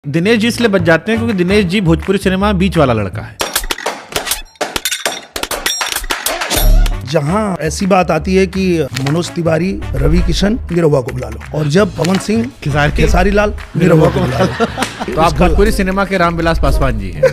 दिनेश जी इसलिए बच जाते हैं क्योंकि दिनेश जी भोजपुरी सिनेमा बीच वाला लड़का है। जहां ऐसी बात आती है कि मनोज तिवारी, रवि किशन, निरहुआ को बुला लो, और जब पवन सिंह, खेसारी लाल, निरहुआ को बुला लो, तो आप भोजपुरी सिनेमा के रामविलास पासवान जी हैं।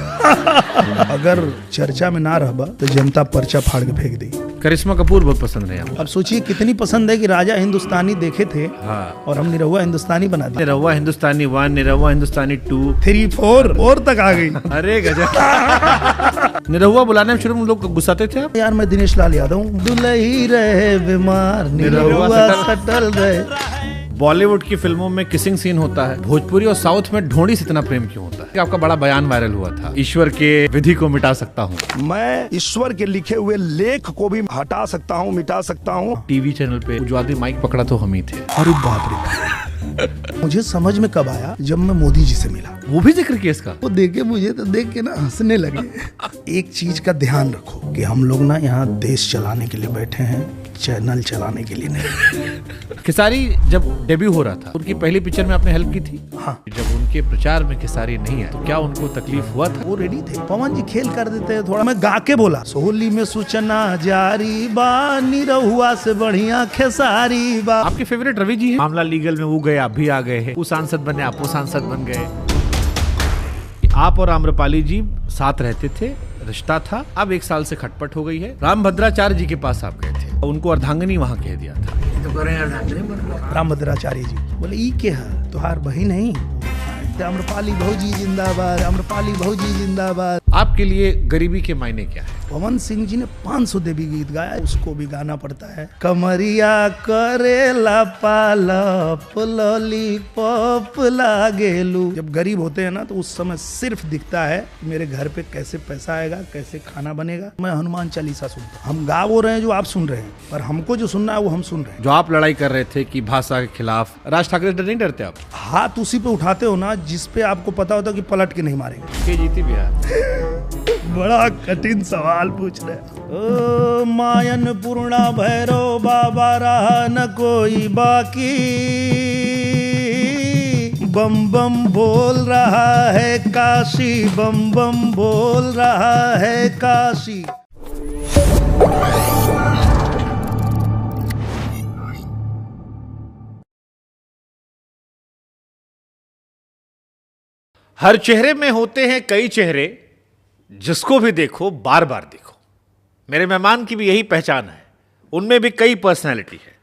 अगर चर्चा में ना रहबा तो जनता पर्चा फाड़ के फेंक दी। करिश्मा कपूर बहुत पसंद है। अब सोचिए कितनी पसंद है कि राजा हिंदुस्तानी देखे थे, हाँ। और हम निरहुआ हिंदुस्तानी बना दिया। निरहुआ हिंदुस्तानी 1, निरहुआ हिंदुस्तानी 2, 3, 4 तक आ गई। अरे गजब। निरहुआ बुलाने में शुरू में लोग गुस्साते थे आप? यार मैं दिनेश लाल यादव हूँ। दुलही रहे बीमार, निरहुआ सटल रहे। बॉलीवुड की फिल्मों में किसिंग सीन होता है, भोजपुरी और साउथ में ढोंडी से इतना प्रेम क्यों होता है? आपका बड़ा बयान वायरल हुआ था, ईश्वर के विधि को मिटा सकता हूँ। मैं ईश्वर के लिखे हुए लेख को भी हटा सकता हूँ, मिटा सकता हूँ। टीवी चैनल पे जो आदमी माइक पकड़ा तो हम ही थे। अरे बाप रे। मुझे समझ में कब आया, जब मैं मोदी जी से मिला। वो भी जिक्र किया इसका? वो देखे मुझे तो देख के ना हंसने लगे। एक चीज का ध्यान रखो कि हम लोग ना यहाँ देश चलाने के लिए बैठे हैं, चैनल चलाने के लिए नहीं। खेसारी जब डेब्यू हो रहा था, उनकी पहली पिक्चर में आपने हेल्प की थी। हाँ। जब उनके प्रचार में खेसारी नहीं है तो क्या उनको तकलीफ हुआ था? वो रेडी थे, पवन जी खेल कर देते हैं थोड़ा। मैं गा के बोला, सोहली में सूचना जारी बा, निरहुआ से बढ़िया खेसारी बा। आपके फेवरेट रवि जी हैं? मामला लीगल में वो गए, आप भी आ गए हैं। वो सांसद बने, आप वो सांसद बन गए। आप और आम्रपाली जी साथ रहते थे, रिश्ता था। अब 1 साल से खटपट हो गई है। रामभद्राचार्य जी के पास आप गए थे, उनको अर्धांगिनी वहाँ कह दिया था। रामभद्राचार्य जी बोले ई के है तुहार बहन नहीं, आम्रपाली भौजी जिंदाबाद, आम्रपाली भौजी जिंदाबाद। आपके लिए गरीबी के मायने क्या है? पवन सिंह जी ने 500 देवी गीत गाया, उसको भी गाना पड़ता है। कमरिया करेला पालप लॉलीपॉप लागेलू। जब गरीब होते हैं ना तो उस समय सिर्फ दिखता है मेरे घर पे कैसे पैसा आएगा, कैसे खाना बनेगा। मैं हनुमान चालीसा सुनता हूँ। हम गा वो रहे हैं जो आप सुन रहे हैं, पर हमको जो सुनना है वो हम सुन रहे हैं। जो आप लड़ाई कर रहे थे कि भाषा के खिलाफ, राज ठाकरे से नहीं डरते आप? हाथ उसी पे उठाते हो ना जिस पे आपको पता होता कि पलट के नहीं मारेंगे। के जीती बिहार। बड़ा कठिन सवाल पूछ रहे। ओ मायन पूर्णा भैरव बाबा रहा न कोई बाकी, बम बम बोल रहा है काशी, बम बम बोल रहा है काशी। हर चेहरे में होते हैं कई चेहरे, जिसको भी देखो बार बार देखो। मेरे मेहमान की भी यही पहचान है, उनमें भी कई पर्सनैलिटी है।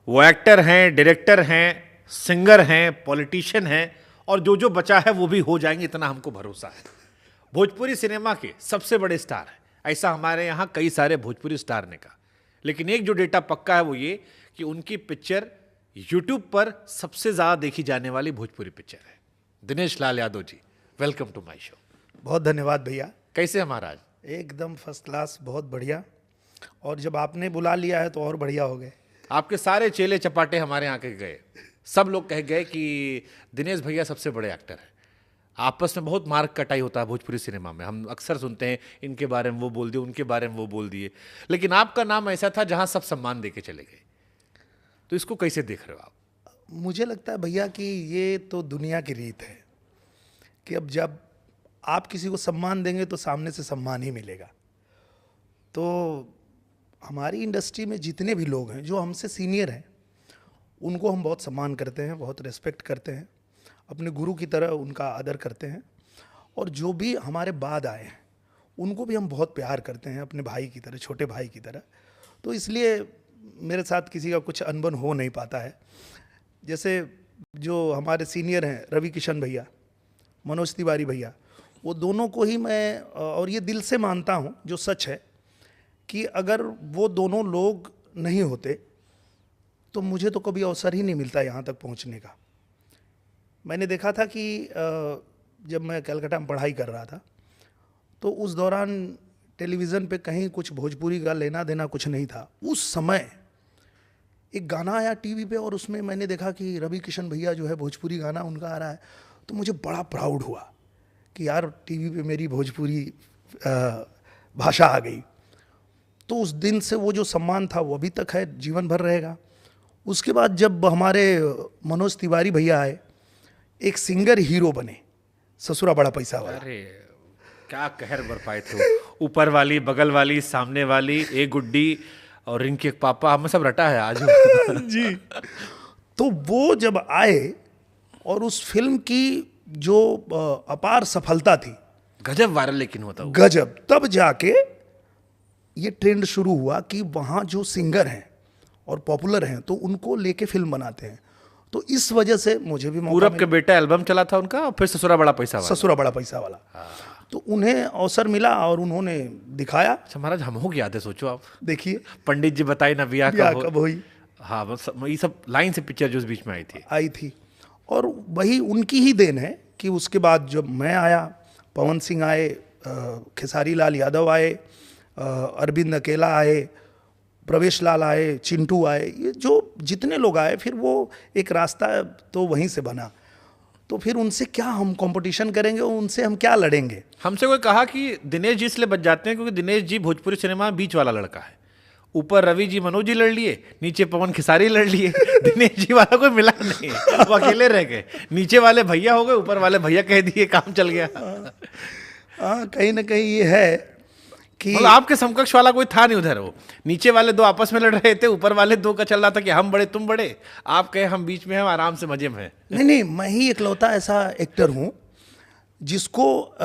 वो एक्टर हैं, डायरेक्टर हैं, सिंगर हैं, पॉलिटिशियन हैं, और जो जो बचा है वो भी हो जाएंगे, इतना हमको भरोसा है। भोजपुरी सिनेमा के सबसे बड़े स्टार हैं, ऐसा हमारे यहाँ कई सारे भोजपुरी स्टार ने कहा। लेकिन एक जो डेटा पक्का है वो ये कि उनकी पिक्चर यूट्यूब पर सबसे ज़्यादा देखी जाने वाली भोजपुरी पिक्चर है। Dinesh Lal Yadav ji, welcome to my show. बहुत धन्यवाद भैया। कैसे हैं महाराज? एकदम फर्स्ट क्लास, बहुत बढ़िया। और जब आपने बुला लिया है तो और बढ़िया हो गए। आपके सारे चेले चपाटे हमारे यहाँ के गए, सब लोग कह गए कि दिनेश भैया सबसे बड़े एक्टर हैं। आपस में बहुत मार्क कटाई होता है भोजपुरी सिनेमा में, हम अक्सर सुनते हैं इनके बारे में वो बोल दिए, उनके बारे में वो बोल दिए। लेकिन आपका नाम ऐसा था जहाँ सब सम्मान दे के चले गए, तो इसको कैसे देख रहे हो आप? मुझे लगता है भैया कि ये तो दुनिया की रीत है कि अब जब आप किसी को सम्मान देंगे तो सामने से सम्मान ही मिलेगा। तो हमारी इंडस्ट्री में जितने भी लोग हैं जो हमसे सीनियर हैं, उनको हम बहुत सम्मान करते हैं, बहुत रिस्पेक्ट करते हैं, अपने गुरु की तरह उनका आदर करते हैं। और जो भी हमारे बाद आए हैं उनको भी हम बहुत प्यार करते हैं, अपने भाई की तरह, छोटे भाई की तरह। तो इसलिए मेरे साथ किसी का कुछ अनबन हो नहीं पाता है। जैसे जो हमारे सीनियर हैं, रवि किशन भैया, मनोज तिवारी भैया, वो दोनों को ही मैं, और ये दिल से मानता हूँ, जो सच है कि अगर वो दोनों लोग नहीं होते तो मुझे तो कभी अवसर ही नहीं मिलता यहाँ तक पहुँचने का। मैंने देखा था कि जब मैं कलकत्ता में पढ़ाई कर रहा था तो उस दौरान टेलीविज़न पे कहीं कुछ भोजपुरी का लेना देना कुछ नहीं था। उस समय एक गाना आया टीवी पे, और उसमें मैंने देखा कि रवि किशन भैया जो है भोजपुरी गाना उनका आ रहा है, तो मुझे बड़ा प्राउड हुआ कि यार टीवी पे मेरी भोजपुरी भाषा आ गई। तो उस दिन से वो जो सम्मान था वो अभी तक है, जीवन भर रहेगा। उसके बाद जब हमारे मनोज तिवारी भैया आए, एक सिंगर हीरो बने, ससुरा बड़ा पैसा वाला। अरे क्या कहर बरपाए थे, ऊपर वाली, बगल वाली, सामने वाली, एक गुड्डी और रिंकी के पापा, हमें सब रटा है आज। जी। तो वो जब आए और उस फिल्म की जो अपार सफलता थी, गजब वायरल लेकिन होता हुआ। गजब, तब जाके ये ट्रेंड शुरू हुआ कि वहाँ जो सिंगर हैं और पॉपुलर हैं तो उनको लेके फिल्म बनाते हैं। तो इस वजह से मुझे भी मौका पूरब के बेटा एल्बम चला था उनका, और फिर ससुरा बड़ा पैसा वाला। ससुरा बड़ा पैसा वाला, तो उन्हें अवसर मिला और उन्होंने दिखाया। अच्छा महाराज, हम हो गया थे, सोचो आप, देखिए पंडित जी बताई ना बिया ब्याह कब कब हुई हाँ, बस ये सब लाइन से पिक्चर जो उस बीच में आई थी। और वही उनकी ही देन है कि उसके बाद जब मैं आया, पवन सिंह आए, खेसारी लाल यादव आए, अरविंद अकेला आए, प्रवेश लाल आए, चिंटू आए, ये जो जितने लोग आए, फिर वो एक रास्ता तो वहीं से बना। तो फिर उनसे क्या हम कंपटीशन करेंगे, उनसे हम क्या लड़ेंगे। हमसे कोई कहा कि दिनेश जी इसलिए बच जाते हैं क्योंकि दिनेश जी भोजपुरी सिनेमा में बीच वाला लड़का है। ऊपर रवि जी मनोज जी लड़ लिए, नीचे पवन खेसारी लड़ लिए, दिनेश जी वाला कोई मिला नहीं, वो अकेले रह गए। नीचे वाले भैया हो गए, ऊपर वाले भैया कह दिए, काम चल गया। हाँ, कहीं ना कहीं ये है कि मतलब आपके समकक्ष वाला कोई था नहीं उधर। वो नीचे वाले दो आपस में लड़ रहे थे, ऊपर वाले दो का चल रहा था कि हम बड़े तुम बड़े, आप कहे हम बीच में हैं, आराम से मजे में हैं। नहीं, मैं ही इकलौता ऐसा एक्टर हूँ जिसको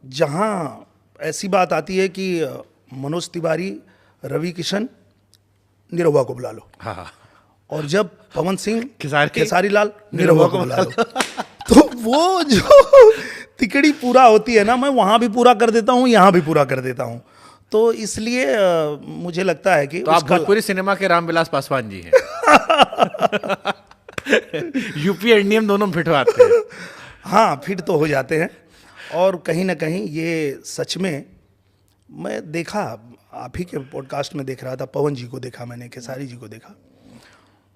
जहाँ ऐसी बात आती है कि मनोज तिवारी, रवि किशन, निरहुआ को बुला लो, हाँ, और जब पवन सिंह, खेसारी, खेसारी लाल, निरहुआ को बुला लो, तो वो जो तिकड़ी पूरा होती है ना, मैं वहाँ भी पूरा कर देता हूँ, यहाँ भी पूरा कर देता हूँ। तो इसलिए मुझे लगता है कि तो आप भोजपुरी सिनेमा के रामविलास पासवान जी हैं। यूपी एंडीएम दोनों फिट आते हैं। हाँ, फिट तो हो जाते हैं। और कहीं ना कहीं ये सच में मैं देखा, आप ही के पॉडकास्ट में देख रहा था, पवन जी को देखा मैंने, खेसारी जी को देखा,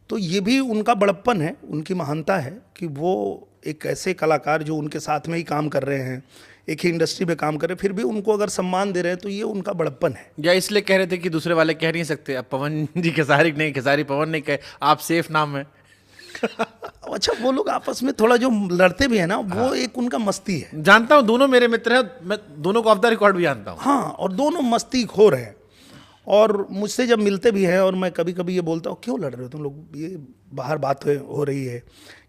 तो ये भी उनका बड़प्पन है, उनकी महानता है कि वो एक ऐसे कलाकार जो उनके साथ में ही काम कर रहे हैं, एक ही इंडस्ट्री में काम कर रहे हैं, फिर भी उनको अगर सम्मान दे रहे हैं तो ये उनका बड़प्पन है। या इसलिए कह रहे थे कि दूसरे वाले कह नहीं सकते, अब पवन जी खेसारी नहीं, खेसारी पवन नहीं कहे, आप सेफ नाम है। अच्छा, वो लोग आपस में थोड़ा जो लड़ते भी है ना, वो एक उनका मस्ती है। जानता हूँ, दोनों मेरे मित्र हैं, मैं दोनों को ऑफ द रिकॉर्ड भी जानता हूँ। हाँ, और दोनों मस्ती खोर हैं, और मुझसे जब मिलते भी हैं और मैं कभी कभी ये बोलता हूँ, क्यों लड़ रहे हो तुम लोग, ये बाहर बात हो रही है,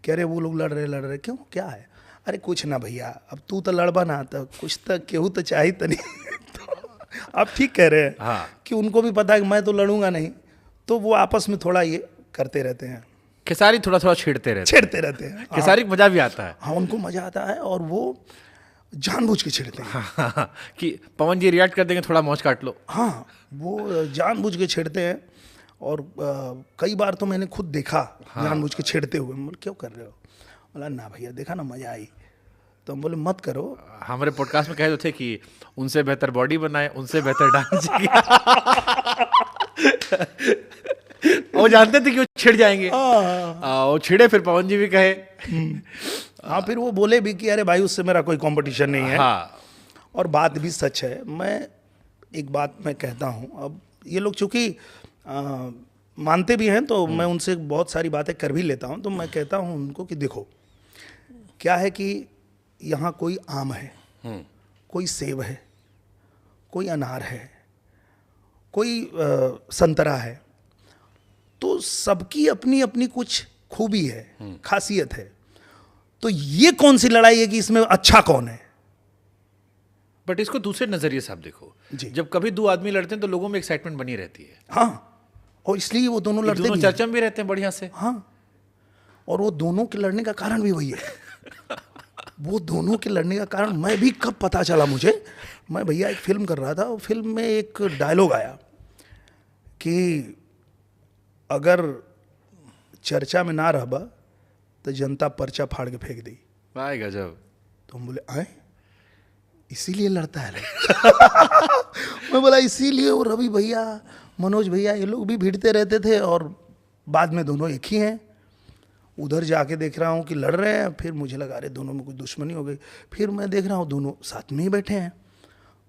कह रहे वो लोग लड़ रहे, क्यों, क्या है? अरे कुछ ना भैया, अब तू तो लड़बा ना, तो कुछ तो केहू तो चाहिए तो नहीं। तो आप ठीक कह रहे हैं। हाँ, कि उनको भी पता है कि मैं तो लड़ूंगा नहीं, तो वो आपस में थोड़ा ये करते रहते हैं, खेसारी थोड़ा थोड़ा छेड़ते रहते हैं। खेसारी को मजा भी आता है। हाँ, उनको मजा आता है और वो जानबूझ के छेड़ते हैं। हाँ, कि पवन जी रिएक्ट कर देंगे, थोड़ा मौज काट लो। हाँ, वो जानबूझ के छेड़ते हैं। और कई बार तो मैंने खुद देखा जानबूझ के छेड़ते हुए। बोले क्यों कर रहे हो? बोला ना भैया, देखा ना मजा आई। तो हम बोले मत करो। हमारे पॉडकास्ट में कह रहे थे कि उनसे बेहतर बॉडी बनाए, उनसे बेहतर डांस किया। वो जानते थे कि वो छिड़ जाएंगे, वो छिड़े, फिर पवन जी भी कहे। हाँ, फिर वो बोले भी कि अरे भाई, उससे मेरा कोई कंपटीशन नहीं है। हाँ, और बात भी सच है। मैं एक बात मैं कहता हूँ, अब ये लोग चूँकि मानते भी हैं तो मैं उनसे बहुत सारी बातें कर भी लेता हूँ। तो मैं कहता हूँ उनको कि देखो, क्या है कि यहाँ कोई आम है, कोई सेब है, कोई अनार है, कोई संतरा है, तो सबकी अपनी अपनी कुछ खूबी है, खासियत है। तो ये कौन सी लड़ाई है कि इसमें अच्छा कौन है? बट इसको दूसरे नजरिए से आप देखो जी। जब कभी दो आदमी लड़ते हैं तो लोगों में एक्साइटमेंट बनी रहती है। हाँ, और इसलिए वो दोनों लड़ते दोनों भी चर्चा में भी रहते हैं बढ़िया से। हाँ, और वो दोनों के लड़ने का कारण भी वही है। वो दोनों के लड़ने का कारण मैं भी कब पता चला मुझे, मैं भैया एक फिल्म कर रहा था, और फिल्म में एक डायलॉग आया कि अगर चर्चा में ना रहबा तो जनता पर्चा फाड़ के फेंक दी। भाई गजब। तो हम बोले आए, इसीलिए लड़ता है। मैं बोला इसीलिए वो रवि भैया, मनोज भैया, ये लोग भी भिड़ते रहते थे, और बाद में दोनों एक ही हैं। उधर जाके देख रहा हूँ कि लड़ रहे हैं, फिर मुझे लगा अरे दोनों में कुछ दुश्मनी हो गई। फिर मैं देख रहा हूँ दोनों साथ में ही बैठे हैं,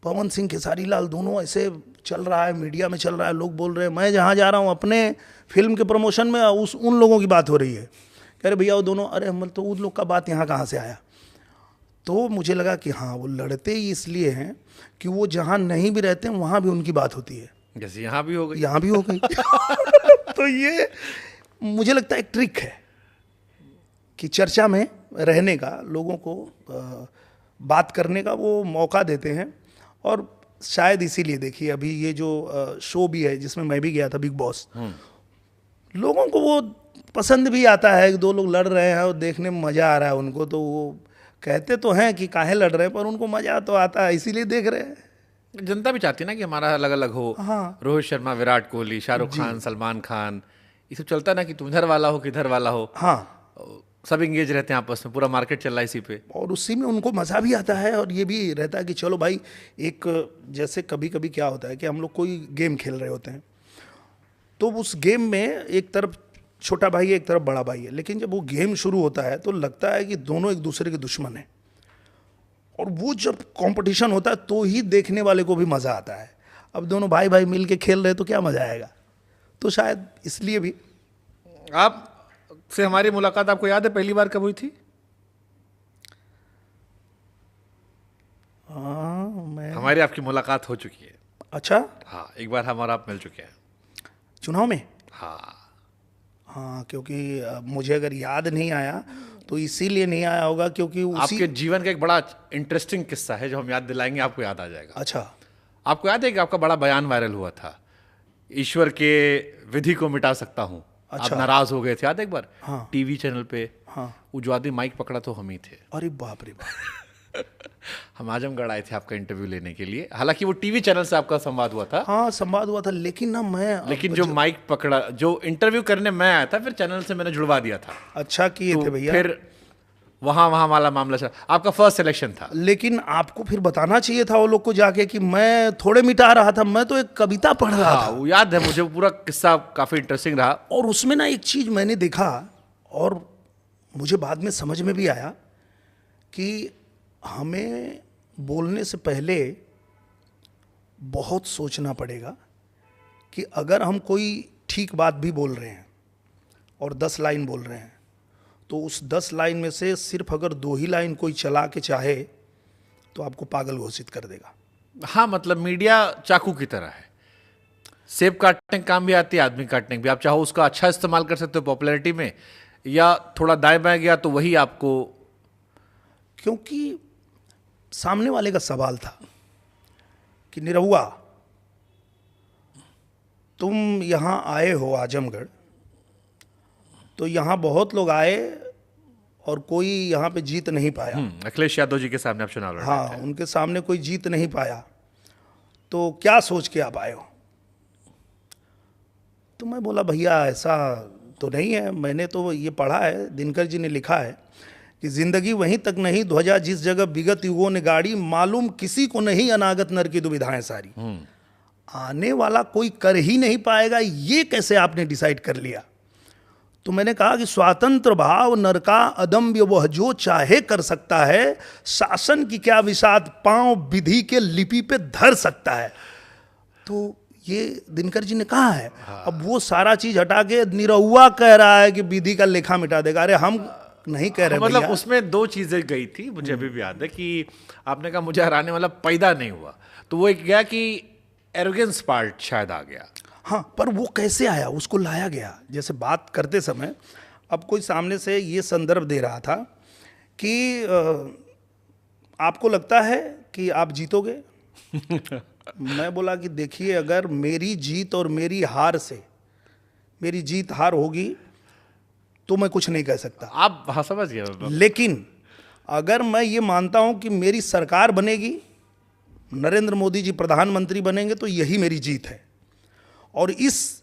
पवन सिंह, खेसारी लाल, दोनों ऐसे चल रहा है, मीडिया में चल रहा है, लोग बोल रहे हैं। मैं जहाँ जा रहा हूँ अपने फिल्म के प्रमोशन में, उन लोगों की बात हो रही है। कह रहे भैया वो दोनों, अरे हम तो उन लोग का बात यहाँ कहाँ से आया? तो मुझे लगा कि हाँ, वो लड़ते ही इसलिए हैं कि वो जहाँ नहीं भी रहते हैं वहाँ भी उनकी बात होती है, जैसे यहाँ भी हो गई। यहाँ भी हो गई। तो ये मुझे लगता है एक ट्रिक है कि चर्चा में रहने का, लोगों को बात करने का वो मौका देते हैं। और शायद इसीलिए देखिए अभी ये जो शो भी है जिसमें मैं भी गया था, बिग बॉस, लोगों को वो पसंद भी आता है कि दो लोग लड़ रहे हैं और देखने में मज़ा आ रहा है उनको, तो वो कहते तो हैं कि काहे लड़ रहे हैं, पर उनको मज़ा तो आता है इसीलिए देख रहे हैं। जनता भी चाहती है ना कि हमारा अलग अलग हो। हाँ। रोहित शर्मा, विराट कोहली, शाहरुख खान, सलमान खान, ये सब चलता है ना कि तुम इधर वाला हो किधर वाला हो। हाँ, सब इंगेज रहते हैं आपस में, पूरा मार्केट चल रहा है इसी पे। और उसी में उनको मज़ा भी आता है और ये भी रहता है कि चलो भाई, एक जैसे कभी कभी क्या होता है कि हम लोग कोई गेम खेल रहे होते हैं, तो उस गेम में एक तरफ छोटा भाई है, एक तरफ बड़ा भाई है, लेकिन जब वो गेम शुरू होता है तो लगता है कि दोनों एक दूसरे के दुश्मन हैं। और वो जब कंपटीशन होता है तो ही देखने वाले को भी मज़ा आता है। अब दोनों भाई भाई मिल के खेल रहे तो क्या मज़ा आएगा। तो शायद इसलिए भी। आप से हमारी मुलाकात आपको याद है पहली बार कब हुई थी? हाँ, मैं। हमारी आपकी मुलाकात हो चुकी है। अच्छा, हाँ, एक बार हम और आप मिल चुके हैं। चुनाव में? हाँ। हाँ, क्योंकि मुझे अगर याद नहीं आया तो इसीलिए नहीं आया होगा क्योंकि उसी। आपके जीवन का एक बड़ा इंटरेस्टिंग किस्सा है जो हम याद दिलाएंगे, आपको याद आ जाएगा। अच्छा। आपको याद है कि आपका बड़ा बयान वायरल हुआ था, ईश्वर के विधि को मिटा सकता हूँ। अच्छा। आप नाराज हो गए थे, याद है एक बार? हाँ। टीवी चैनल पे। हाँ। वो जो आदमी माइक पकड़ा तो हम ही थे। अरे बाप रे बाप। हम आजमगढ़ आए थे आपका इंटरव्यू लेने के लिए, हालांकि वो टीवी चैनल से आपका संवाद हुआ था। हाँ, संवाद हुआ था, लेकिन ना मैं लेकिन जो माइक पकड़ा, जो इंटरव्यू करने मैं आया था, फिर चैनल से मैंने जुड़वा दिया था। अच्छा किए तो थे भैया। फिर वहां वाला मामला चला। आपका फर्स्ट सिलेक्शन था। लेकिन आपको फिर बताना चाहिए था वो लोग को जाके कि मैं थोड़े मिटा रहा था, मैं तो एक कविता पढ़ रहा हाँ, था। वो याद है मुझे, पूरा किस्सा काफी इंटरेस्टिंग रहा। और उसमें ना एक चीज मैंने देखा और मुझे बाद में समझ में भी आया कि हमें बोलने से पहले बहुत सोचना पड़ेगा कि अगर हम कोई ठीक बात भी बोल रहे हैं और 10 लाइन बोल रहे हैं, तो उस 10 लाइन में से सिर्फ अगर 2 ही लाइन कोई चला के चाहे तो आपको पागल घोषित कर देगा। हाँ, मतलब मीडिया चाकू की तरह है, सेब काटने का काम भी आती है, आदमी काटने भी। आप चाहो उसका अच्छा इस्तेमाल कर सकते हो पॉपुलैरिटी में, या थोड़ा दाएं बाएं गया तो वही आपको। क्योंकि सामने वाले का सवाल था कि निरहुआ, तुम यहाँ आए हो आजमगढ़, तो यहाँ बहुत लोग आए और कोई यहाँ पे जीत नहीं पाया। अखिलेश यादव जी के सामने आप चुनाव लड़ रहे हाँ, उनके सामने कोई जीत नहीं पाया, तो क्या सोच के आप आए हो? तो मैं बोला भैया ऐसा तो नहीं है, मैंने तो ये पढ़ा है, दिनकर जी ने लिखा है कि जिंदगी वहीं तक नहीं ध्वजा जिस जगह विगत युगों ने गाड़ी, मालूम किसी को नहीं अनागत नर की दुविधाएं सारी। आने वाला कोई कर ही नहीं पाएगा, ये कैसे आपने डिसाइड कर लिया? तो मैंने कहा कि स्वातंत्र भाव नर का अदम्य वह जो चाहे कर सकता है, शासन की क्या विषाद पांव विधि के लिपि पे धर सकता है। तो ये दिनकर जी ने कहा है। हाँ। अब वो सारा चीज हटा के निरहुआ कह रहा है कि विधि का लेखा मिटा देगा। अरे हम नहीं कह रहे। मतलब उसमें 2 चीजें गई थी, मुझे अभी भी याद है कि आपने कहा मुझे हराने वाला पैदा नहीं हुआ, तो वो एक गया कि एरोगेंस पार्ट शायद आ गया। हाँ, पर वो कैसे आया, उसको लाया गया। जैसे बात करते समय अब कोई सामने से ये संदर्भ दे रहा था कि आपको लगता है कि आप जीतोगे। मैं बोला कि देखिए, अगर मेरी जीत और मेरी हार से मेरी जीत हार होगी तो मैं कुछ नहीं कह सकता। आप हाँ समझ गए। लेकिन अगर मैं ये मानता हूं कि मेरी सरकार बनेगी, नरेंद्र मोदी जी प्रधानमंत्री बनेंगे, तो यही मेरी जीत है। और इस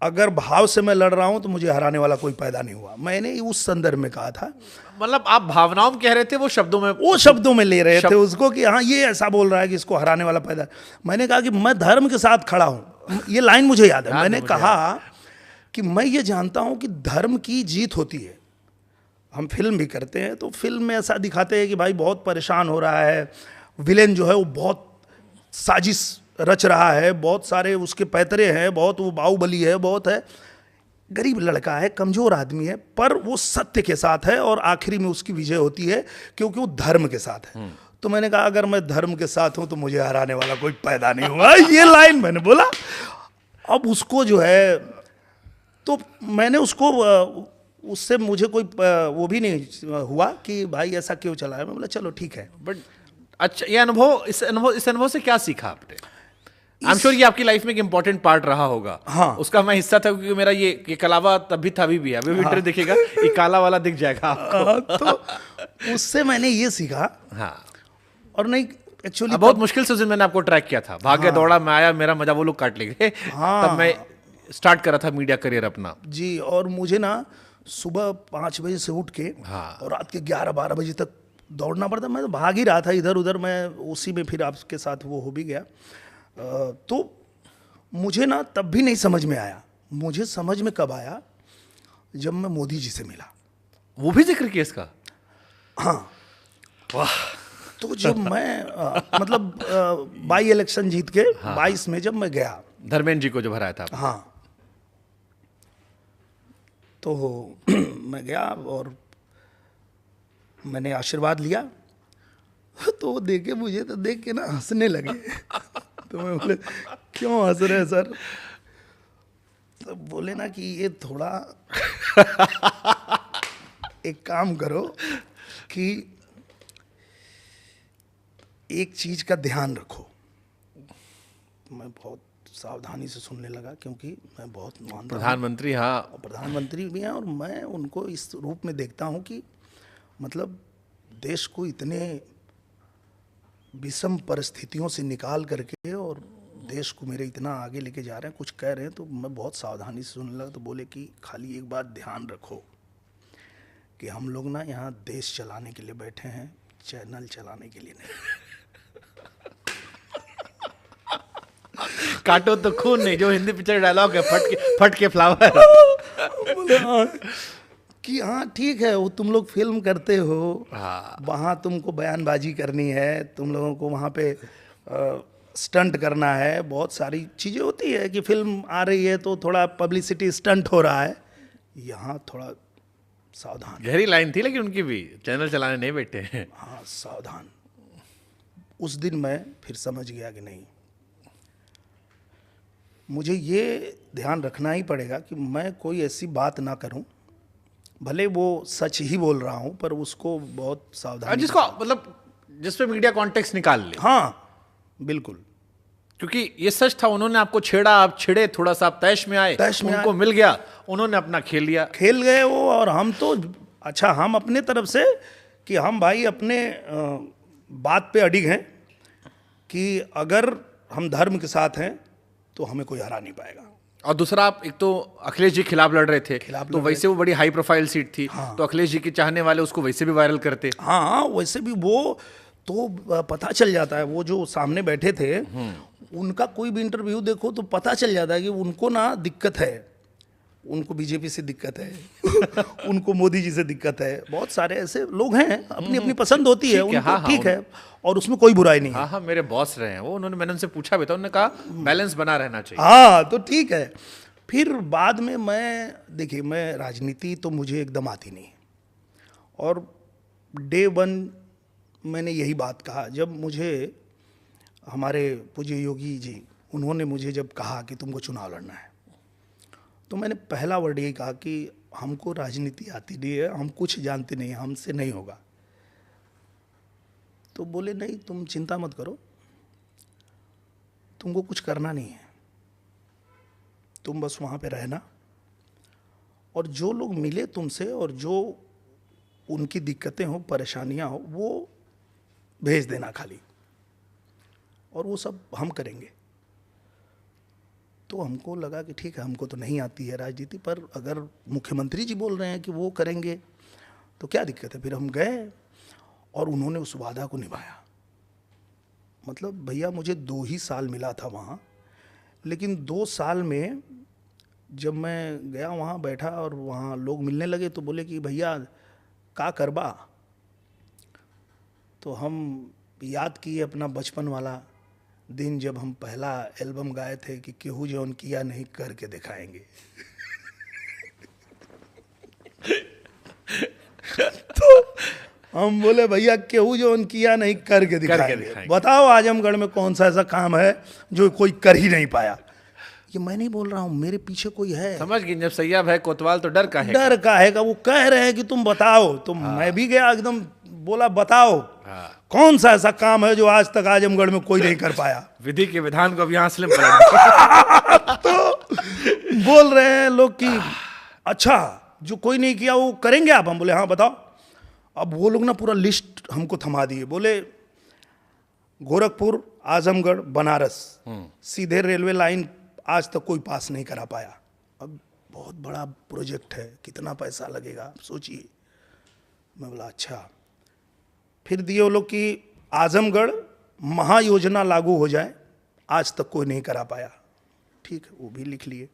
अगर भाव से मैं लड़ रहा हूं तो मुझे हराने वाला कोई पैदा नहीं हुआ। मैंने उस संदर्भ में कहा था। मतलब आप भावनाओं में कह रहे थे, वो शब्दों में ले रहे थे उसको कि हाँ ये ऐसा बोल रहा है कि इसको हराने वाला पैदा। मैंने कहा कि मैं धर्म के साथ खड़ा हूं। ये लाइन मुझे याद है। मैंने कहा कि मैं ये जानता हूं कि धर्म की जीत होती है। हम फिल्म भी करते हैं तो फिल्म में ऐसा दिखाते हैं कि भाई बहुत परेशान हो रहा है, विलेन जो है वो बहुत साजिश रच रहा है, बहुत सारे उसके पैतरे हैं, बहुत वो बाहुबली है, बहुत है। गरीब लड़का है, कमजोर आदमी है, पर वो सत्य के साथ है और आखिरी में उसकी विजय होती है क्योंकि वो धर्म के साथ है। तो मैंने कहा अगर मैं धर्म के साथ हूं तो मुझे हराने वाला कोई पैदा नहीं हुआ। ये लाइन मैंने बोला। अब उसको जो है, तो मैंने उसको उससे मुझे कोई वो भी नहीं हुआ कि भाई ऐसा क्यों चला है। मैं बोला चलो ठीक है। बट अच्छा, ये अनुभव, इस अनुभव से क्या सीखा आपने? आई एम श्योर ये आपकी लाइफ में एक इंपॉर्टेंट पार्ट रहा होगा। हाँ। उसका मैं हिस्सा था, क्योंकि मेरा ये कलावा तब भी था, अभी भी है। अभी इंटरव्यू देखिएगा, ये काला वाला दिख जाएगा आपको। तो उससे मैंने ये सीखा। हाँ। और नहीं, एक्चुअली बहुत मुश्किल से उस दिन मैंने आपको ट्रैक किया था, भाग्य दौड़ा मैं आया, मेरा मजा वो लोग काट ले गए। तब मैं स्टार्ट करा था मीडिया करियर अपना जी। और मुझे ना सुबह 5 बजे से उठ के और रात के 11-12 बजे तक दौड़ना पड़ता। मैं तो भाग ही रहा था इधर उधर, मैं उसी में फिर आपके साथ वो हो भी गया। तो मुझे ना तब भी नहीं समझ में आया। मुझे समझ में कब आया, जब मैं मोदी जी से मिला। वो भी जिक्र किया इसका? हाँ। वाह। तो जब मैं मतलब बाई इलेक्शन जीत के 22 में जब मैं गया, धर्मेंद्र जी को जो हराया था। हाँ, तो मैं गया और मैंने आशीर्वाद लिया। तो वो देखे, मुझे तो देख के ना हंसने लगे। तो मैं बोले क्यों हंस रहे हैं सर? तो बोले ना कि ये थोड़ा एक काम करो कि एक चीज का ध्यान रखो। मैं बहुत सावधानी से सुनने लगा क्योंकि मैं बहुत मानता हूं प्रधानमंत्री, हाँ, प्रधानमंत्री भी हैं और मैं उनको इस रूप में देखता हूं कि मतलब देश को इतने विषम परिस्थितियों से निकाल करके और देश को मेरे इतना आगे लेके जा रहे हैं, कुछ कह रहे हैं तो मैं बहुत सावधानी से सुनने लगा। तो बोले कि खाली एक बात ध्यान रखो कि हम लोग ना यहाँ देश चलाने के लिए बैठे हैं, चैनल चलाने के लिए नहीं। काटो तो खून नहीं, जो हिंदी पिक्चर डायलॉग है, फट के फ्लावर। बोले हाँ कि हाँ ठीक है, वो तुम लोग फिल्म करते हो, वहाँ तुमको बयानबाजी करनी है, तुम लोगों को वहाँ पे स्टंट करना है, बहुत सारी चीज़ें होती है कि फिल्म आ रही है तो थोड़ा पब्लिसिटी स्टंट हो रहा है। यहाँ थोड़ा सावधान। गहरी लाइन थी लेकिन उनकी भी, चैनल चलाने नहीं बैठे हैं। हाँ, सावधान। उस दिन मैं फिर समझ गया कि नहीं, मुझे ये ध्यान रखना ही पड़ेगा कि मैं कोई ऐसी बात ना करूं, भले वो सच ही बोल रहा हूं, पर उसको बहुत सावधानी, जिसको मतलब जिस पे मीडिया कॉन्टेक्स्ट निकाल ले। हाँ बिल्कुल, क्योंकि ये सच था, उन्होंने आपको छेड़ा, आप छिड़े, थोड़ा सा आप तैश में आए, उनको मिल गया, उन्होंने अपना खेल लिया, खेल गए वो। और हम तो अच्छा, हम अपने तरफ से कि हम भाई अपने बात पे अडिग हैं कि अगर हम धर्म के साथ हैं तो हमें कोई हरा नहीं पाएगा। और दूसरा, आप एक तो अखिलेश जी खिलाफ लड़ रहे थे, तो वैसे वो बड़ी हाई प्रोफाइल सीट थी। हाँ। तो अखिलेश जी के चाहने वाले उसको वैसे भी वायरल करते। हाँ, वैसे भी वो तो पता चल जाता है, वो जो सामने बैठे थे उनका कोई भी इंटरव्यू देखो तो पता चल जाता है कि उनको ना दिक्कत है, उनको बीजेपी से दिक्कत है उनको मोदी जी से दिक्कत है। बहुत सारे ऐसे लोग हैं, अपनी अपनी पसंद होती है उनको, ठीक है, और उसमें कोई बुराई नहीं है। हाँ, मेरे बॉस रहे हैं वो, मैंने उनसे पूछा भी था, उन्होंने कहा बैलेंस बना रहना चाहिए। हाँ, तो ठीक है। फिर बाद में देखिए, मैं राजनीति तो मुझे एकदम आती नहीं, और डे 1 मैंने यही बात कहा जब मुझे हमारे पूज्य योगी जी, उन्होंने मुझे जब कहा कि तुमको चुनाव लड़ना है, तो मैंने पहला वर्ड यही कहा कि हमको राजनीति आती नहीं है, हम कुछ जानते नहीं, हमसे नहीं होगा। तो बोले नहीं, तुम चिंता मत करो, तुमको कुछ करना नहीं है, तुम बस वहाँ पे रहना, और जो लोग मिले तुमसे और जो उनकी दिक्कतें हो, परेशानियाँ हो, वो भेज देना खाली, और वो सब हम करेंगे। तो हमको लगा कि ठीक है, हमको तो नहीं आती है राजनीति, पर अगर मुख्यमंत्री जी बोल रहे हैं कि वो करेंगे तो क्या दिक्कत है। फिर हम गए और उन्होंने उस वादा को निभाया। मतलब भैया, मुझे 2 ही साल मिला था वहाँ, लेकिन 2 साल में जब मैं गया वहाँ बैठा और वहाँ लोग मिलने लगे तो बोले कि भैया का करबा। तो हम याद किए अपना बचपन वाला दिन जब हम पहला एल्बम गाए थे कि केहू जौन किया नहीं करके दिखाएंगे। हम बोले भैया केहू जो किया नहीं करके दिखाएंगे। दिखाएंगे। बताओ आजमगढ़ में कौन सा ऐसा काम है जो कोई कर ही नहीं पाया। ये मैं नहीं बोल रहा हूँ, मेरे पीछे कोई है। समझ गए, जब सैया भाई कोतवाल तो डर का है। डर का है, वो कह रहे हैं कि तुम बताओ, तो मैं भी गया एकदम, बोला बताओ कौन सा ऐसा काम है जो आज तक आजमगढ़ में कोई नहीं कर पाया। विधि के विधान को अब यहाँ से पलट तो बोल रहे हैं लोग कि अच्छा जो कोई नहीं किया वो करेंगे आप। हम बोले हाँ बताओ। अब वो लोग ना पूरा लिस्ट हमको थमा दिए, बोले गोरखपुर, आजमगढ़, बनारस, सीधे रेलवे लाइन आज तक कोई पास नहीं करा पाया। अब बहुत बड़ा प्रोजेक्ट है, कितना पैसा लगेगा आप सोचिए। मैं बोला अच्छा। फिर दिए वो लोग कि आजमगढ़ महायोजना लागू हो जाए, आज तक कोई नहीं करा पाया। ठीक है, वो भी लिख लिए।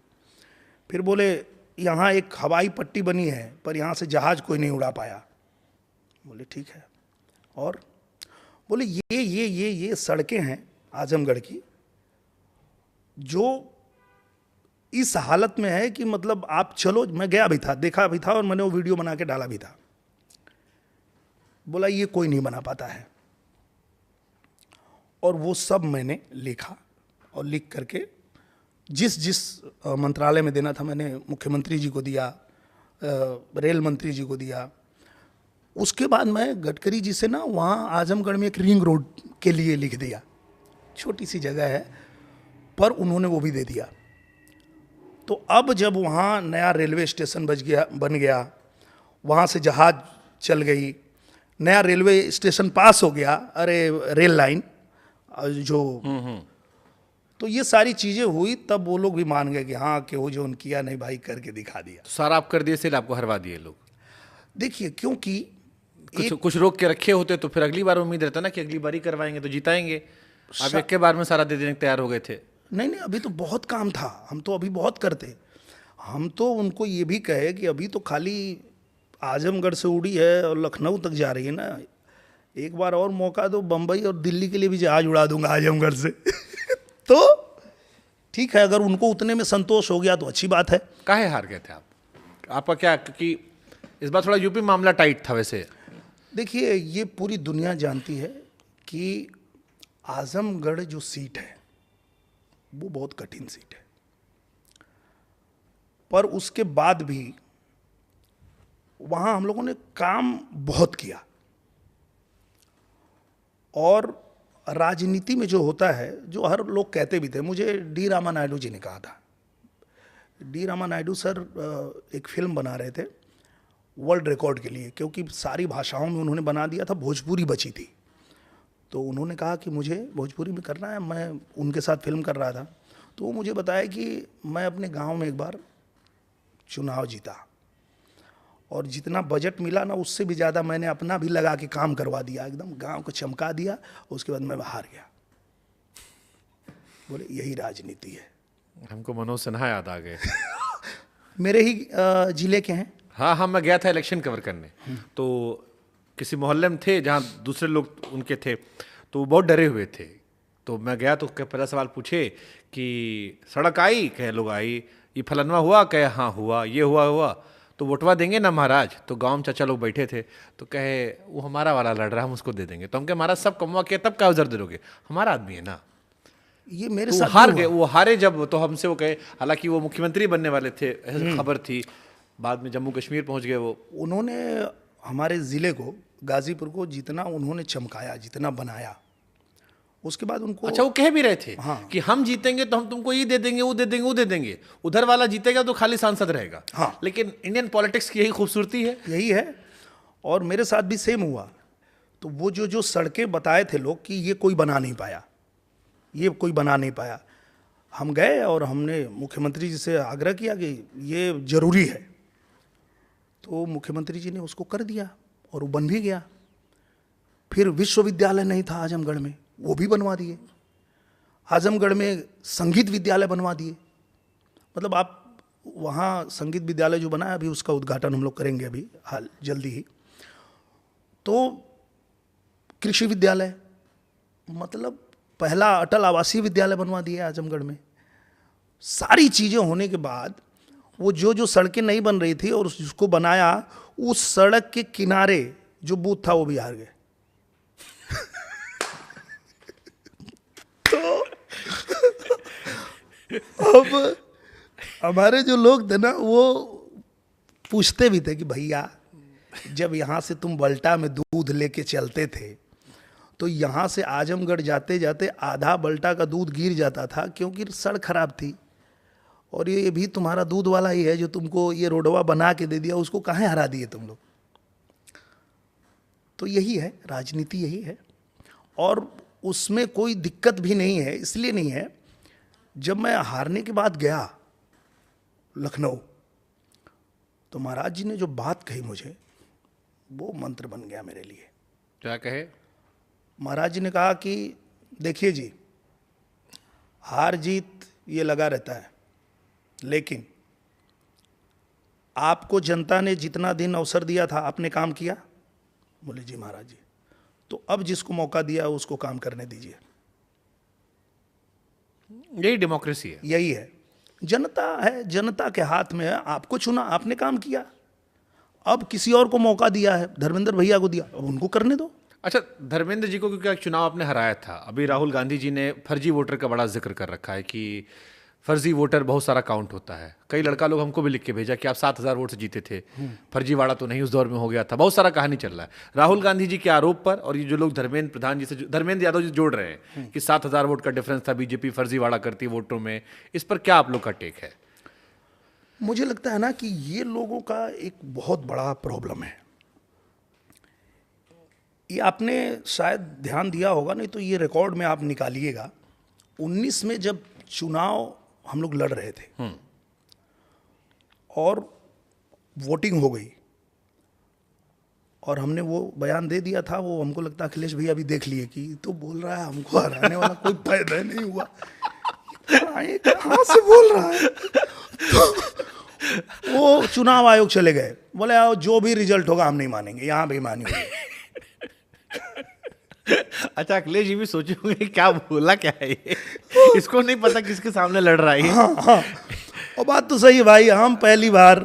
फिर बोले यहाँ एक हवाई पट्टी बनी है पर यहाँ से जहाज कोई नहीं उड़ा पाया। बोले ठीक है। और बोले ये सड़कें हैं आजमगढ़ की जो इस हालत में है कि मतलब आप चलो, मैं गया भी था, देखा भी था और मैंने वो वीडियो बना के डाला भी था। बोला ये कोई नहीं बना पाता है। और वो सब मैंने लिखा और लिख करके जिस जिस मंत्रालय में देना था मैंने मुख्यमंत्री जी को दिया, रेल मंत्री जी को दिया। उसके बाद मैं गडकरी जी से ना वहाँ आजमगढ़ में एक रिंग रोड के लिए लिख दिया, छोटी सी जगह है पर उन्होंने वो भी दे दिया। तो अब जब वहाँ नया रेलवे स्टेशन बन गया, वहाँ से जहाज चल गई, नया रेलवे स्टेशन पास हो गया, अरे रेल लाइन जो, तो ये सारी चीज़ें हुई, तब वो लोग भी मान गए कि हाँ कि वो जो उन किया नहीं भाई करके दिखा दिया। तो सारा आप कर दिए, सिर्फ आपको हरवा दिए लोग। देखिए क्योंकि कुछ रोक के रखे होते तो फिर अगली बार उम्मीद रहता ना कि अगली बार ही करवाएंगे तो जिताएंगे। आप एक के बार में सारा दे देने को तैयार हो गए थे। नहीं, अभी तो बहुत काम था, हम तो अभी बहुत करते। हम तो उनको ये भी कहे कि अभी तो खाली आजमगढ़ से उड़ी है और लखनऊ तक जा रही है ना, एक बार और मौका दो, बम्बई और दिल्ली के लिए भी जहाज उड़ा दूंगा आजमगढ़ से। तो ठीक है, अगर उनको उतने में संतोष हो गया तो अच्छी बात है। काहे हार गए थे आप? आपका क्या, क्योंकि इस बार थोड़ा यूपी मामला टाइट था वैसे। देखिए ये पूरी दुनिया जानती है कि आजमगढ़ जो सीट है वो बहुत कठिन सीट है, पर उसके बाद भी वहां हम लोगों ने काम बहुत किया। और राजनीति में जो होता है, जो हर लोग कहते भी थे, मुझे डी रामा नायडू जी ने कहा था। डी रामा नायडू सर एक फिल्म बना रहे थे वर्ल्ड रिकॉर्ड के लिए, क्योंकि सारी भाषाओं में उन्होंने बना दिया था, भोजपुरी बची थी। तो उन्होंने कहा कि मुझे भोजपुरी में करना है, मैं उनके साथ फिल्म कर रहा था। तो वो मुझे बताया कि मैं अपने गांव में एक बार चुनाव जीता और जितना बजट मिला ना उससे भी ज़्यादा मैंने अपना भी लगा के काम करवा दिया, एकदम गांव को चमका दिया। उसके बाद मैं हार गया। बोले यही राजनीति है। हमको मनोज सिन्हा याद आ गए। मेरे ही जिले के हैं। हाँ, मैं गया था इलेक्शन कवर करने, तो किसी मोहल्ले में थे जहाँ दूसरे लोग उनके थे, तो वो बहुत डरे हुए थे। तो मैं गया तो पहला सवाल पूछे कि सड़क आई? कहे लोग आई। ये फलनवा हुआ? कहे हाँ हुआ। ये हुआ तो वोटवा देंगे ना महाराज? तो गांव में चाचा लोग बैठे थे, तो कहे वो हमारा वाला लड़ रहा है, हम उसको दे देंगे। तो हम कहे महाराज सब कमवा के तब क्या उधर दे दोगे, हमारा आदमी है ना। ये मेरे तो साथ हार गए, वो हारे जब, तो हमसे वो कहे, हालांकि वो मुख्यमंत्री बनने वाले थे, खबर थी, बाद में जम्मू कश्मीर पहुंच गए वो। उन्होंने हमारे ज़िले को, गाजीपुर को जितना उन्होंने चमकाया, जितना बनाया, उसके बाद उनको। अच्छा, वो कह भी रहे थे हाँ। कि हम जीतेंगे तो हम तुमको ये दे देंगे, वो दे देंगे, वो दे देंगे। उधर वाला जीतेगा तो खाली सांसद रहेगा। हाँ। लेकिन इंडियन पॉलिटिक्स की यही खूबसूरती है। यही है। और मेरे साथ भी सेम हुआ। तो वो जो सड़कें बताए थे लोग कि ये कोई बना नहीं पाया, ये कोई बना नहीं पाया, हम गए और हमने मुख्यमंत्री जी से आग्रह किया कि ये ज़रूरी है। तो मुख्यमंत्री जी ने उसको कर दिया और वो बन भी गया। फिर विश्वविद्यालय नहीं था आजमगढ़ में, वो भी बनवा दिए। आजमगढ़ में संगीत विद्यालय बनवा दिए। मतलब आप वहाँ संगीत विद्यालय जो बना है अभी उसका उद्घाटन हम लोग करेंगे अभी हाल जल्दी ही। तो कृषि विद्यालय, मतलब पहला अटल आवासीय विद्यालय बनवा दिए आजमगढ़ में। सारी चीज़ें होने के बाद वो जो सड़कें नहीं बन रही थी और उसको बनाया, उस सड़क के किनारे जो बूथ था वो भी हार गए। तो अब हमारे जो लोग थे ना वो पूछते भी थे कि भैया जब यहाँ से तुम बल्टा में दूध लेके चलते थे तो यहाँ से आजमगढ़ जाते जाते आधा बल्टा का दूध गिर जाता था क्योंकि सड़क खराब थी, और ये भी तुम्हारा दूध वाला ही है जो तुमको ये रोडवा बना के दे दिया, उसको कहाँ हरा दिए तुम लोग। तो यही है राजनीति, यही है, और उसमें कोई दिक्कत भी नहीं है। इसलिए नहीं है, जब मैं हारने के बाद गया लखनऊ तो महाराज जी ने जो बात कही मुझे वो मंत्र बन गया मेरे लिए। क्या कहे? महाराज जी ने कहा कि देखिए जी, हार जीत ये लगा रहता है, लेकिन आपको जनता ने जितना दिन अवसर दिया था आपने काम किया। बोले जी महाराज जी, तो अब जिसको मौका दिया उसको काम करने दीजिए। यही डेमोक्रेसी है। यही है, जनता है, जनता के हाथ में है। आपको चुना, आपने काम किया, अब किसी और को मौका दिया है, धर्मेंद्र भैया को दिया, अब उनको करने दो। अच्छा, धर्मेंद्र जी को क्योंकि चुनाव आपने हराया था, अभी राहुल गांधी जी ने फर्जी वोटर का बड़ा जिक्र कर रखा है कि फर्जी वोटर बहुत सारा काउंट होता है। कई लड़का लोग हमको भी लिख के भेजा कि आप 7,000 वोट से जीते थे, फर्जीवाड़ा तो नहीं उस दौर में हो गया था। बहुत सारा कहानी चल रहा है राहुल गांधी जी के आरोप पर, और ये जो लोग धर्मेंद्र प्रधान जी से, धर्मेंद्र यादव जी जोड़ रहे हैं कि 7,000 वोट का डिफरेंस था, बीजेपी फर्जीवाड़ा करती वोटों में। इस पर क्या आप लोग का टेक है? मुझे लगता है ना कि ये लोगों का एक बहुत बड़ा प्रॉब्लम है। ये आपने शायद ध्यान दिया होगा, नहीं तो ये रिकॉर्ड में आप निकालिएगा। 19 में जब चुनाव हम लोग लड़ रहे थे और वोटिंग हो गई और हमने वो बयान दे दिया था, वो हमको लगता है अखिलेश भैया भी देख लिए कि तो बोल रहा है हमको हराने वाला कोई फायदा नहीं हुआ, कहाँ से बोल रहा है। तो वो चुनाव आयोग चले गए, बोले आओ जो भी रिजल्ट होगा हम नहीं मानेंगे, यहाँ बेईमानी होगी। अच्छा, अखिलेश जी भी सोचे होंगे क्या बोला, क्या है ये, इसको नहीं पता किसके सामने लड़ रहा है। हाँ, हाँ। और बात तो सही है भाई, हम पहली बार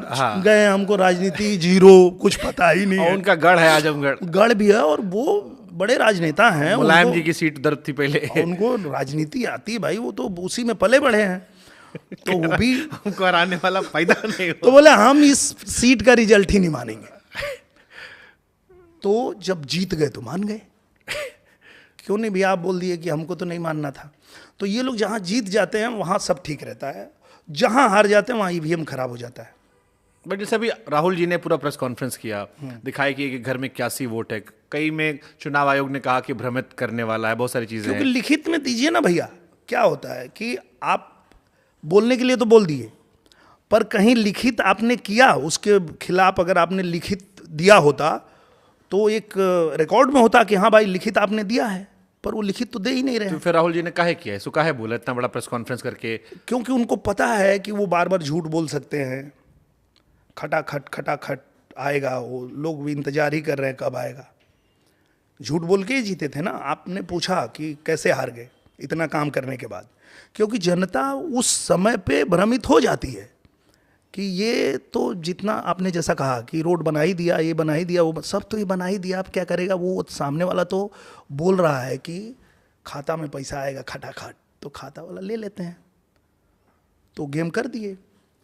गए, हमको राजनीति जीरो, कुछ पता ही नहीं है। उनका गढ़ है आजमगढ़, गढ़ भी है, और वो बड़े राजनेता हैं। मुलायम जी की सीट दर्द थी पहले, उनको राजनीति आती है भाई, वो तो उसी में पले बढ़े हैं, तो वो भी उनको हराने वाला फायदा नहीं हो। तो बोले हम इस सीट का रिजल्ट ही नहीं मानेंगे। तो जब जीत गए तो मान गए, क्यों नहीं भैया, आप बोल दिए कि हमको तो नहीं मानना था। तो ये लोग जहां जीत जाते हैं वहां सब ठीक रहता है, जहां हार जाते हैं वहां ईवीएम खराब हो जाता है। बट जैसे अभी राहुल जी ने पूरा प्रेस कॉन्फ्रेंस किया, दिखाई कि घर में 81 वोट है, कई में चुनाव आयोग ने कहा कि भ्रमित करने वाला है, बहुत सारी चीजें क्योंकि हैं। लिखित में दीजिए ना भैया। क्या होता है कि आप बोलने के लिए तो बोल दिए, पर कहीं लिखित आपने किया, उसके खिलाफ अगर आपने लिखित दिया होता तो एक रिकॉर्ड में होता कि हाँ भाई लिखित आपने दिया है, पर वो लिखित तो दे ही नहीं रहे। तो फिर राहुल जी ने काहे किया, इसको काहे बोला इतना बड़ा प्रेस कॉन्फ्रेंस करके? क्योंकि उनको पता है कि वो बार बार झूठ बोल सकते हैं, खटाखट आएगा, वो लोग भी इंतजार ही कर रहे हैं कब आएगा। झूठ बोल के ही जीते थे ना। आपने पूछा कि कैसे हार गए इतना काम करने के बाद, क्योंकि जनता उस समय पे भ्रमित हो जाती है कि ये तो जितना आपने जैसा कहा कि रोड बना ही दिया, ये बना ही दिया, वो सब तो ये बना ही दिया, आप क्या करेगा। वो सामने वाला तो बोल रहा है कि खाता में पैसा आएगा खटाखट, तो खाता वाला ले लेते हैं। तो गेम कर दिए,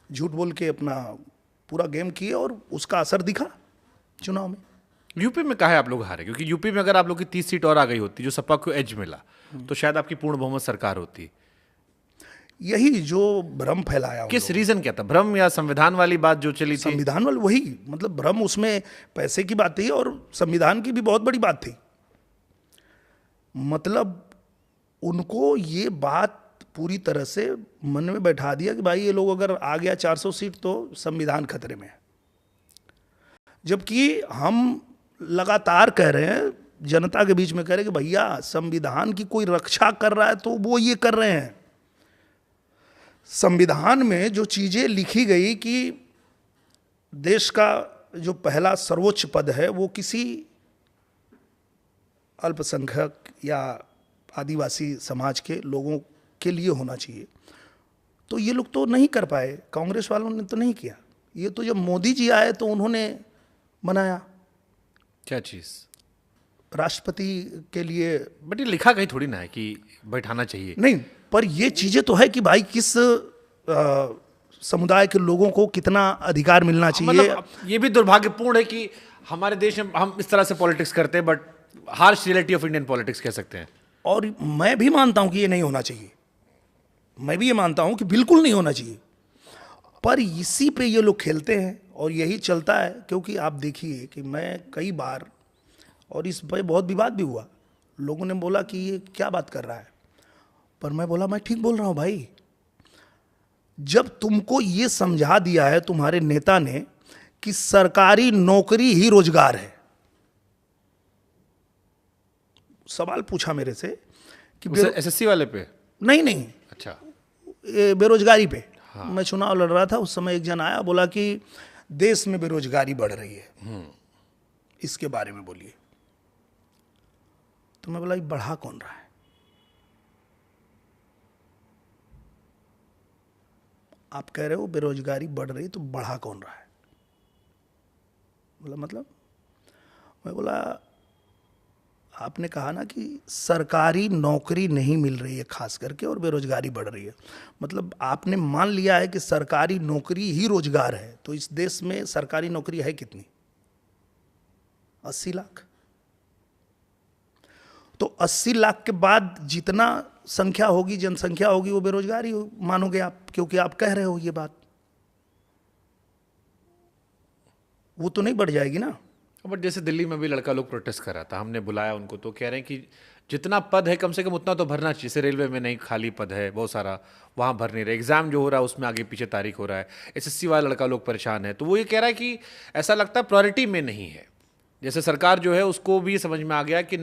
झूठ बोल के अपना पूरा गेम किए, और उसका असर दिखा चुनाव में। यूपी में काहे आप लोग हारे? क्योंकि यूपी में अगर आप लोग की 30 सीट और आ गई होती, जो सपा को एज मिला, तो शायद आपकी पूर्ण बहुमत सरकार होती। यही जो भ्रम फैलाया, किस रीजन क्या था? भ्रम या संविधान वाली बात जो चली थी? संविधान वाली, वही मतलब भ्रम, उसमें पैसे की बात थी और संविधान की भी बहुत बड़ी बात थी। मतलब उनको ये बात पूरी तरह से मन में बैठा दिया कि भाई ये लोग अगर आ गया 400 सीट तो संविधान खतरे में है। जबकि हम लगातार कह रहे हैं, जनता के बीच में कह रहे हैं कि भैया संविधान की कोई रक्षा कर रहा है तो वो ये कर रहे हैं। संविधान में जो चीजें लिखी गई कि देश का जो पहला सर्वोच्च पद है वो किसी अल्पसंख्यक या आदिवासी समाज के लोगों के लिए होना चाहिए, तो ये लोग तो नहीं कर पाए, कांग्रेस वालों ने तो नहीं किया। ये तो जब मोदी जी आए तो उन्होंने बनाया। क्या चीज? राष्ट्रपति के लिए। बट ये लिखा कहीं थोड़ी ना है कि बैठाना चाहिए। नहीं, पर ये चीजें तो है कि भाई किस समुदाय के लोगों को कितना अधिकार मिलना चाहिए। मतलब ये भी दुर्भाग्यपूर्ण है कि हमारे देश में हम इस तरह से पॉलिटिक्स करते हैं, but harsh reality of Indian politics कह सकते हैं। और मैं भी मानता हूं कि ये नहीं होना चाहिए, मैं भी ये मानता हूं कि बिल्कुल नहीं होना चाहिए, पर इसी पे ये लोग खेलते हैं और यही चलता है। क्योंकि आप देखिए कि मैं कई बार, और इस पर बहुत विवाद भी हुआ, लोगों ने बोला कि ये क्या बात कर रहा है, पर मैं बोला मैं ठीक बोल रहा हूं भाई। जब तुमको ये समझा दिया है तुम्हारे नेता ने कि सरकारी नौकरी ही रोजगार है, सवाल पूछा मेरे से कि एसएससी वाले पे? नहीं, अच्छा। बेरोजगारी पे। मैं चुनाव लड़ रहा था उस समय, एक जन आया बोला कि देश में बेरोजगारी बढ़ रही है, इसके बारे में बोलिए। तो मैं बोला ये बढ़ा कौन रहा है? आप कह रहे हो बेरोजगारी बढ़ रही, तो बढ़ा कौन रहा है? बोला मतलब? मैं बोला आपने कहा ना कि सरकारी नौकरी नहीं मिल रही है खास करके और बेरोजगारी बढ़ रही है, मतलब आपने मान लिया है कि सरकारी नौकरी ही रोजगार है। तो इस देश में सरकारी नौकरी है कितनी? 80 लाख। तो 80 लाख के बाद जितना संख्या होगी, जनसंख्या होगी, वो बेरोजगारी मानोगे आप, क्योंकि आप कह रहे हो ये बात। वो तो नहीं बढ़ जाएगी ना। बट जैसे दिल्ली में भी लड़का लोग प्रोटेस्ट कर रहा था, हमने बुलाया उनको, तो कह रहे हैं कि जितना पद है कम से कम उतना तो भरना चाहिए। जैसे रेलवे में नहीं, खाली पद है बहुत सारा, वहाँ भर नहीं रहे। एग्जाम जो हो रहा है उसमें आगे पीछे तारीख हो रहा है। एसएससी वाला लड़का लोग परेशान है। तो वो ये कह रहा है कि ऐसा लगता है प्रायोरिटी में नहीं है। जैसे सरकार जो है उसको भी समझ में आ गया कि